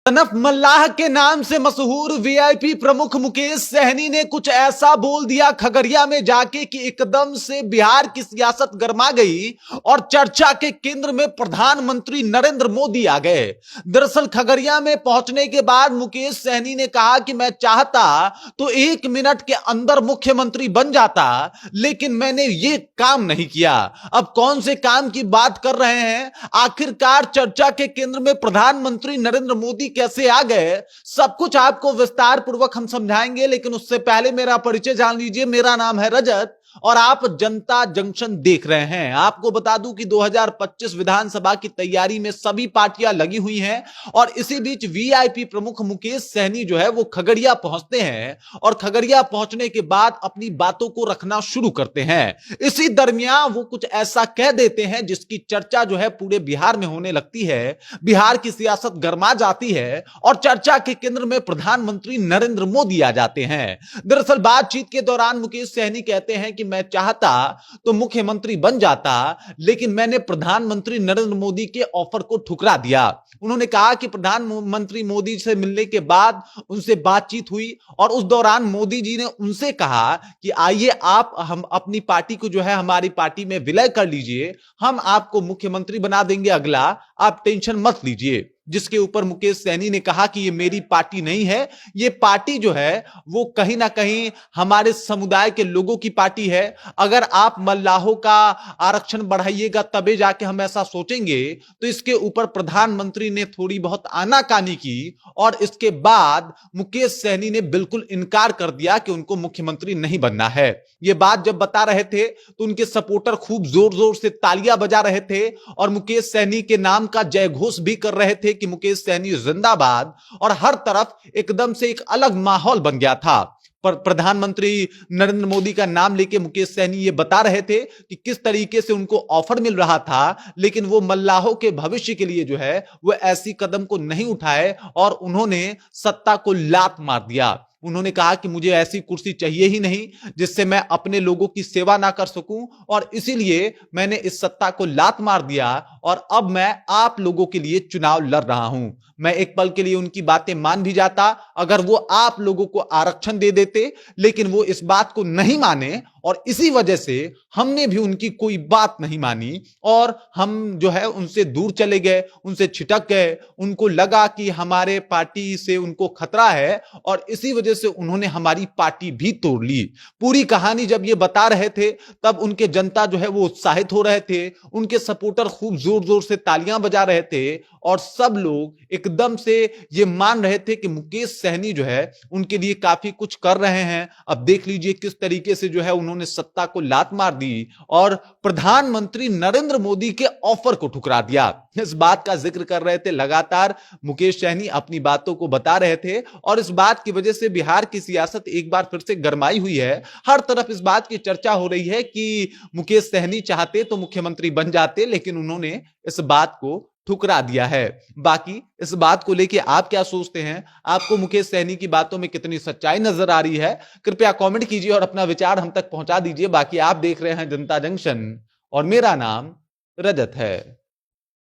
सनफ मल्लाह के नाम से मशहूर वीआईपी प्रमुख मुकेश सहनी ने कुछ ऐसा बोल दिया खगड़िया में जाके कि एकदम से बिहार की सियासत गर्मा गई और चर्चा के केंद्र में प्रधानमंत्री नरेंद्र मोदी आ गए। दरअसल खगड़िया में पहुंचने के बाद मुकेश सहनी ने कहा कि मैं चाहता तो 1 मिनट के अंदर मुख्यमंत्री बन जाता, लेकिन मैंने ये काम नहीं किया। अब कौन से काम की बात कर रहे हैं? आखिरकार चर्चा के केंद्र में प्रधानमंत्री नरेंद्र मोदी कैसे आ गए, सब कुछ आपको विस्तार पूर्वक हम समझाएंगे। लेकिन उससे पहले मेरा परिचय जान लीजिए। मेरा नाम है रजत और आप जनता जंक्शन देख रहे हैं। आपको बता दूं कि 2025 विधानसभा की तैयारी में सभी पार्टियां लगी हुई हैं और इसी बीच वीआईपी प्रमुख मुकेश सहनी जो है वो खगड़िया पहुंचते हैं और खगड़िया पहुंचने के बाद अपनी बातों को रखना शुरू करते हैं। इसी दरमियान वो कुछ ऐसा कह देते हैं जिसकी चर्चा जो है पूरे बिहार में होने लगती है। बिहार की सियासत गर्मा जाती है और चर्चा के केंद्र में प्रधानमंत्री नरेंद्र मोदी आ जाते हैं। दरअसल बातचीत के दौरान मुकेश सहनी कहते हैं कि मैं चाहता तो मुख्यमंत्री बन जाता, लेकिन मैंने प्रधानमंत्री नरेंद्र मोदी के ऑफर को ठुकरा दिया। उन्होंने कहा कि प्रधानमंत्री मोदी से मिलने के बाद उनसे बातचीत हुई और उस दौरान मोदी जी ने उनसे कहा कि आइए आप हम अपनी पार्टी को जो है हमारी पार्टी में विलय कर लीजिए, हम आपको मुख्यमंत्री बना देंगे अगला, आप टेंशन मत लीजिए। जिसके ऊपर मुकेश सहनी ने कहा कि ये मेरी पार्टी नहीं है, ये पार्टी जो है वो कहीं ना कहीं हमारे समुदाय के लोगों की पार्टी है। अगर आप मल्लाहों का आरक्षण बढ़ाइएगा तबे जाके हम ऐसा सोचेंगे। तो इसके ऊपर प्रधानमंत्री ने थोड़ी बहुत आनाकानी की और इसके बाद मुकेश सहनी ने बिल्कुल इनकार कर दिया कि उनको मुख्यमंत्री नहीं बनना है। ये बात जब बता रहे थे तो उनके सपोर्टर खूब जोर जोर से तालियां बजा रहे थे और मुकेश सहनी के नाम का जय घोष भी कर रहे थे कि मुकेश सहनी जिंदाबाद। और हर तरफ एकदम से एक अलग माहौल बन गया था। पर प्रधानमंत्री नरेंद्र मोदी का नाम लेके मुकेश सहनी ये बता रहे थे कि किस तरीके से उनको ऑफर मिल रहा था, लेकिन वो मल्लाहों के भविष्य के लिए जो है वो ऐसी कदम को नहीं उठाए और उन्होंने सत्ता को लात मार दिया। उन्होंने कहा कि मुझे ऐसी कुर्सी चाहिए ही नहीं जिससे मैं अपने लोगों की सेवा ना कर सकूं और इसीलिए मैंने इस सत्ता को लात मार दिया और अब मैं आप लोगों के लिए चुनाव लड़ रहा हूं। मैं एक पल के लिए उनकी बातें मान भी जाता अगर वो आप लोगों को आरक्षण दे देते, लेकिन वो इस बात को नहीं माने और इसी वजह से हमने भी उनकी कोई बात नहीं मानी और हम जो है उनसे दूर चले गए, उनसे छिटक गए। उनको लगा कि हमारे पार्टी से उनको खतरा है और इसी वजह से उन्होंने हमारी पार्टी भी तोड़ ली। पूरी कहानी जब ये बता रहे थे तब उनके जनता जो है वो उत्साहित हो रहे थे, उनके सपोर्टर खूब जोर जोर से तालियां बजा रहे थे और सब लोग एकदम से ये मान रहे थे कि मुकेश सहनी जो है उनके लिए काफी कुछ कर रहे हैं। अब देख लीजिए किस तरीके से जो है उन्होंने सत्ता को लात मार दी और प्रधानमंत्री नरेंद्र मोदी के ऑफर को ठुकरा दिया। इस बात का जिक्र कर रहे थे, लगातार मुकेश सहनी अपनी बातों को बता रहे थे और इस बात की वजह से बिहार की सियासत एक बार फिर से गरमाई हुई है। हर तरफ इस बात की चर्चा हो रही है कि मुकेश सहनी चाहते तो मुख्यमंत्री बन जाते, लेकिन उन्होंने इस बात को ठुकरा दिया है। बाकी इस बात को लेके आप क्या सोचते हैं? आपको मुकेश सहनी की बातों में कितनी सच्चाई नजर आ रही है? कृपया कमेंट कीजिए और अपना विचार हम तक पहुंचा दीजिए। बाकी आप देख रहे हैं जनता जंक्शन और मेरा नाम रजत है।